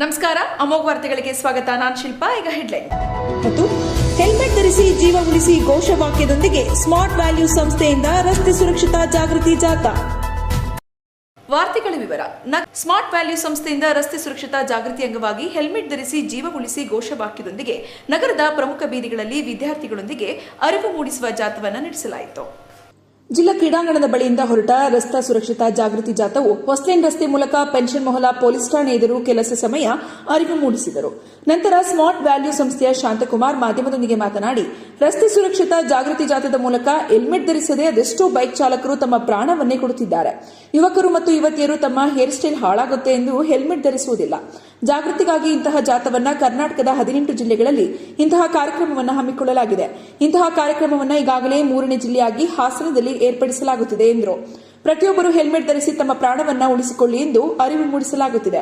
ನಮಸ್ಕಾರ, ಅಮೋಘ ವಾರ್ತೆಗಳಿಗೆ ಸ್ವಾಗತ. ನಾನು ಶಿಲ್ಪಾ. ಈಗ ಹೆಡ್ಲೈನ್. ಮತ್ತು ಹೆಲ್ಮೆಟ್ ಧರಿಸಿ ಜೀವ ಉಳಿಸಿ ಘೋಷವಾಕ್ಯದೊಂದಿಗೆ ಸ್ಮಾರ್ಟ್ ವ್ಯಾಲ್ಯೂ ಸಂಸ್ಥೆಯಿಂದ ರಸ್ತೆ ಸುರಕ್ಷತಾ ಜಾಗೃತಿ ಜಾಥಾ. ವಾರ್ತೆಗಳ ವಿವರ. ಸ್ಮಾರ್ಟ್ ವ್ಯಾಲ್ಯೂ ಸಂಸ್ಥೆಯಿಂದ ರಸ್ತೆ ಸುರಕ್ಷತಾ ಜಾಗೃತಿ ಅಂಗವಾಗಿ ಹೆಲ್ಮೆಟ್ ಧರಿಸಿ ಜೀವ ಉಳಿಸಿ ಘೋಷವಾಕ್ಯದೊಂದಿಗೆ ನಗರದ ಪ್ರಮುಖ ಬೀದಿಗಳಲ್ಲಿ ವಿದ್ಯಾರ್ಥಿಗಳೊಂದಿಗೆ ಅರಿವು ಮೂಡಿಸುವ ಜಾಥಾವನ್ನು ನಡೆಸಲಾಯಿತು. ಜಿಲ್ಲಾ ಕ್ರೀಡಾಂಗಣದ ಬಳಿಯಿಂದ ಹೊರಟ ರಸ್ತೆ ಸುರಕ್ಷತಾ ಜಾಗೃತಿ ಜಾಥಾವು ಹೊಸ್ಲೇನ್ ರಸ್ತೆ ಮೂಲಕ ಪೆನ್ಷನ್ ಮೊಹಲಾ ಪೊಲೀಸ್ ಠಾಣೆ ಎದುರು ಕೆಲಸ ಸಮಯ ಅರಿವು ಮೂಡಿಸಿದರು. ನಂತರ ಸ್ಮಾರ್ಟ್ ವ್ಯಾಲ್ಯೂ ಸಂಸ್ಥೆಯ ಶಾಂತಕುಮಾರ್ ಮಾಧ್ಯಮದೊಂದಿಗೆ ಮಾತನಾಡಿ, ರಸ್ತೆ ಸುರಕ್ಷತಾ ಜಾಗೃತಿ ಜಾಥಾದ ಮೂಲಕ ಹೆಲ್ಮೆಟ್ ಧರಿಸದೆ ಅದೆಷ್ಟೋ ಬೈಕ್ ಚಾಲಕರು ತಮ್ಮ ಪ್ರಾಣವನ್ನೇ ಕೊಡುತ್ತಿದ್ದಾರೆ. ಯುವಕರು ಮತ್ತು ಯುವತಿಯರು ತಮ್ಮ ಹೇರ್ ಸ್ಟೈಲ್ ಹಾಳಾಗುತ್ತೆ ಎಂದು ಹೆಲ್ಮೆಟ್ ಧರಿಸುವುದಿಲ್ಲ. ಜಾಗೃತಿಗಾಗಿ ಇಂತಹ ಜಾಥಾವನ್ನ ಕರ್ನಾಟಕದ 18 ಜಿಲ್ಲೆಗಳಲ್ಲಿ ಇಂತಹ ಕಾರ್ಯಕ್ರಮವನ್ನು ಹಮ್ಮಿಕೊಳ್ಳಲಾಗಿದೆ. ಇಂತಹ ಕಾರ್ಯಕ್ರಮವನ್ನು ಈಗಾಗಲೇ 3ನೇ ಜಿಲ್ಲೆಯಾಗಿ ಹಾಸನದಲ್ಲಿ ಏರ್ಪಡಿಸಲಾಗುತ್ತಿದೆ ಎಂದರು. ಪ್ರತಿಯೊಬ್ಬರು ಹೆಲ್ಮೆಟ್ ಧರಿಸಿ ತಮ್ಮ ಪ್ರಾಣವನ್ನ ಉಳಿಸಿಕೊಳ್ಳಿ ಎಂದು ಅರಿವು ಮೂಡಿಸಲಾಗುತ್ತಿದೆ.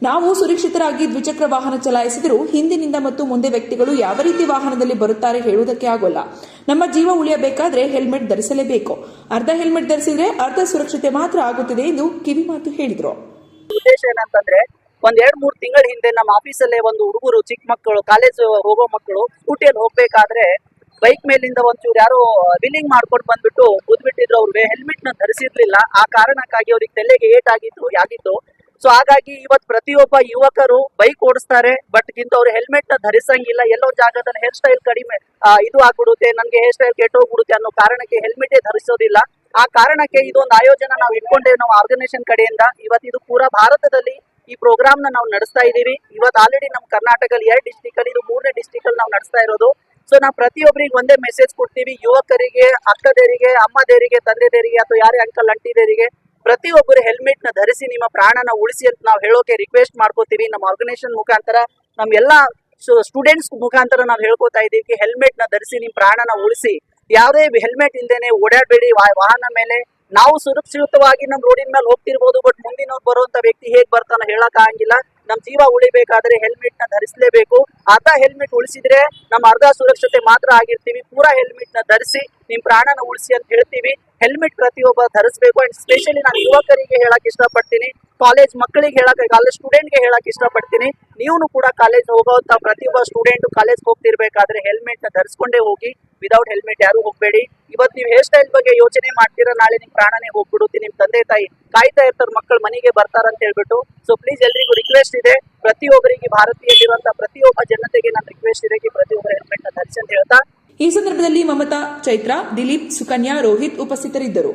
ನಾವು ಸುರಕ್ಷಿತರಾಗಿ ದ್ವಿಚಕ್ರ ವಾಹನ ಚಲಾಯಿಸಿದರೂ ಹಿಂದಿನಿಂದ ಮತ್ತು ಮುಂದೆ ವ್ಯಕ್ತಿಗಳು ಯಾವ ರೀತಿ ವಾಹನದಲ್ಲಿ ಬರುತ್ತಾರೆ ಹೇಳುವುದಕ್ಕೆ ಆಗೋಲ್ಲ. ನಮ್ಮ ಜೀವ ಉಳಿಯಬೇಕಾದ್ರೆ ಹೆಲ್ಮೆಟ್ ಧರಿಸಲೇಬೇಕು. ಅರ್ಧ ಹೆಲ್ಮೆಟ್ ಧರಿಸಿದ್ರೆ ಅರ್ಧ ಸುರಕ್ಷತೆ ಮಾತ್ರ ಆಗುತ್ತದೆ ಎಂದು ಕಿವಿಮಾತು ಹೇಳಿದರು. ಉದ್ದೇಶ ಏನಂತಂದ್ರೆ, ಒಂದ್ 2-3 ತಿಂಗಳ ಹಿಂದೆ ನಮ್ಮ ಆಫೀಸಲ್ಲೇ ಒಂದು ಹುಡುಗರು, ಚಿಕ್ಕ ಮಕ್ಕಳು, ಕಾಲೇಜ್ ಹೋಗೋ ಮಕ್ಕಳು ಸ್ಕೂಟಿಯಲ್ಲಿ ಹೋಗ್ಬೇಕಾದ್ರೆ ಬೈಕ್ ಮೇಲಿಂದ ಒಂಚೂರು ಯಾರೋ ವಿಲ್ಲಿಂಗ್ ಮಾಡ್ಕೊಂಡು ಬಂದ್ಬಿಟ್ಟು ಕೂತ್ಬಿಟ್ಟಿದ್ರು. ಅವ್ರಿಗೆ ಹೆಲ್ಮೆಟ್ ನ ಧರಿಸಿರ್ಲಿಲ್ಲ. ಆ ಕಾರಣಕ್ಕಾಗಿ ಅವ್ರಿಗೆ ತಲೆಗೆ ಏಟ್ ಆಗಿತ್ತು. ಸೊ ಹಾಗಾಗಿ ಇವತ್ತು ಪ್ರತಿಯೊಬ್ಬ ಯುವಕರು ಬೈಕ್ ಓಡಿಸ್ತಾರೆ, ಬಟ್ ಕಿಂತ ಅವ್ರು ಹೆಲ್ಮೆಟ್ ನ ಧರಿಸಂಗಿಲ್ಲ. ಎಲ್ಲೋ ಜಾಗದಲ್ಲಿ ಹೇರ್ ಸ್ಟೈಲ್ ಕಡಿಮೆ ಇದು ಆಗ್ಬಿಡುತ್ತೆ, ನನ್ಗೆ ಹೇರ್ ಸ್ಟೈಲ್ ಕೆಟ್ಟೋಗ್ಬಿಡುತ್ತೆ ಅನ್ನೋ ಕಾರಣಕ್ಕೆ ಹೆಲ್ಮೆಟ್ ಧರಿಸೋದಿಲ್ಲ. ಆ ಕಾರಣಕ್ಕೆ ಇದೊಂದು ಆಯೋಜನೆ ನಾವು ಇಟ್ಕೊಂಡೇವೆ ನಾವು ಆರ್ಗನೈಸೇಷನ್ ಕಡೆಯಿಂದ. ಇವತ್ತು ಇದು ಪೂರಾ ಭಾರತದಲ್ಲಿ ಈ ಪ್ರೋಗ್ರಾಮ್ ನಾವು ನಡೆಸ್ತಾ ಇದೀವಿ. ಇವತ್ತು ಆಲ್ರೆಡಿ ನಮ್ಮ ಕರ್ನಾಟಕದಲ್ಲಿ 2 ಡಿಸ್ಟಿಕ್ ಅಲ್ಲಿ, ಇದು 3ನೇ ಡಿಸ್ಟಿಕ್ ಅಲ್ಲಿ ನಾವು ನಡೆಸ್ತಾ ಇರೋದು. ಸೊ ನಾವು ಪ್ರತಿಯೊಬ್ಬರಿಗೆ ಒಂದೇ ಮೆಸೇಜ್ ಕೊಡ್ತೀವಿ, ಯುವಕರಿಗೆ, ಅಕ್ಕದೇರಿಗೆ, ಅಮ್ಮದೇರಿಗೆ, ತಂದೆದೇರಿಗೆ ಅಥವಾ ಯಾರೇ ಅಂಕಲ್ ಅಂಟಿದೇರಿಗೆ ಪ್ರತಿಯೊಬ್ಬರು ಹೆಲ್ಮೆಟ್ ನ ಧರಿಸಿ ನಿಮ್ಮ ಪ್ರಾಣನ ಉಳಿಸಿ ಅಂತ ನಾವು ಹೇಳೋಕೆ ರಿಕ್ವೆಸ್ಟ್ ಮಾಡ್ಕೋತೀವಿ. ನಮ್ಮ ಆರ್ಗನೈಸೇಷನ್ ಮುಖಾಂತರ, ನಮ್ಮ ಎಲ್ಲಾ ಸ್ಟೂಡೆಂಟ್ಸ್ ಮುಖಾಂತರ ನಾವು ಹೇಳ್ಕೊತಾ ಇದೀವಿ, ಹೆಲ್ಮೆಟ್ ನ ಧರಿಸಿ ನಿಮ್ ಪ್ರಾಣನ ಉಳಿಸಿ. ಯಾವುದೇ ಹೆಲ್ಮೆಟ್ ಇಲ್ದೇನೆ ಓಡಾಡಬೇಡಿ ವಾಹನ ಮೇಲೆ. ನಾವು ಸುರಕ್ಷಿತವಾಗಿ ನಮ್ ರೋಡಿನ ಮೇಲೆ ಹೋಗ್ತಿರ್ಬೋದು, ಬಟ್ ಮುಂದಿನವ್ರು ಬರುವಂತ ವ್ಯಕ್ತಿ ಹೇಗ್ ಬರ್ತಾನೋ ಹೇಳಕ್ ಆಗಂಗಿಲ್ಲ. ನಮ್ ಜೀವ ಉಳಿಬೇಕಾದ್ರೆ ಹೆಲ್ಮೆಟ್ ನ ಧರಿಸಲೇಬೇಕು. ಅರ್ಧ ಹೆಲ್ಮೆಟ್ ಉಳಿಸಿದ್ರೆ ನಮ್ಮ ಅರ್ಧ ಸುರಕ್ಷತೆ ಮಾತ್ರ ಆಗಿರ್ತೀವಿ. ಪೂರಾ ಹೆಲ್ಮೆಟ್ ನ ಧರಿಸಿ ನಿಮ್ ಪ್ರಾಣನ ಉಳಿಸಿ ಅಂತ ಹೇಳ್ತೀವಿ. ಹೆಲ್ಮೆಟ್ ಪ್ರತಿಯೊಬ್ಬ ಧರಿಸಬೇಕು. ಅಂಡ್ ಸ್ಪೆಷಲಿ ನಾನು ಯುವಕರಿಗೆ ಹೇಳಕ್ ಇಷ್ಟಪಡ್ತೀನಿ, ಕಾಲೇಜ್ ಮಕ್ಕಳಿಗೆ ಕಾಲೇಜ್ ಸ್ಟೂಡೆಂಟ್ ಗೆ ಹೇಳಕ್ ಇಷ್ಟಪಡ್ತೀನಿ. ನೀವು ಕೂಡ ಕಾಲೇಜ್ ಹೋಗೋಂತ ಪ್ರತಿಯೊಬ್ಬ ಸ್ಟೂಡೆಂಟ್ ಕಾಲೇಜ್ ಹೋಗ್ತಿರ್ಬೇಕಾದ್ರೆ ಹೆಲ್ಮೆಟ್ ನ ಧರಿಸ್ಕೊಂಡೇ ಹೋಗಿ. ವಿದೌಟ್ ಹೆಲ್ಮೆಟ್ ಯಾರು ಹೋಗ್ಬೇಡಿ. ಇವತ್ತು ನೀವು ಹೇರ್ ಸ್ಟೈಲ್ ಬಗ್ಗೆ ಯೋಚನೆ ಮಾಡ್ತೀರಾ, ನಾಳೆ ನಿಮ್ ಪ್ರಾಣನೇ ಹೋಗ್ಬಿಡುತ್ತೆ. ನಿಮ್ ತಂದೆ ತಾಯಿ ಕಾಯ್ತಾ ಇರ್ತಾರೆ ಮಕ್ಕಳು ಮನೆಗೆ ಬರ್ತಾರಂತ ಹೇಳ್ಬಿಟ್ಟು. ಸೊ ಪ್ಲೀಸ್ ಎಲ್ರಿಗೂ ರಿಕ್ವೆಸ್ಟ್ ಇದೆ, ಪ್ರತಿಯೊಬ್ಬರಿಗೆ ಭಾರತೀಯಲ್ಲಿರುವಂತಹ ಪ್ರತಿಯೊಬ್ಬ ಜನತೆಗೆ ನನ್ನ ರಿಕ್ವೆಸ್ಟ್ ಇದೆ, ಪ್ರತಿಯೊಬ್ಬರು ಹೆಲ್ಮೆಟ್ ನ ಧರಿಸಿ ಅಂತ ಹೇಳ್ತಾ. ಈ ಸಂದರ್ಭದಲ್ಲಿ ಮಮತಾ, ಚೈತ್ರಾ, ದಿಲೀಪ್, ಸುಕನ್ಯಾ, ರೋಹಿತ್ ಉಪಸ್ಥಿತರಿದ್ದರು.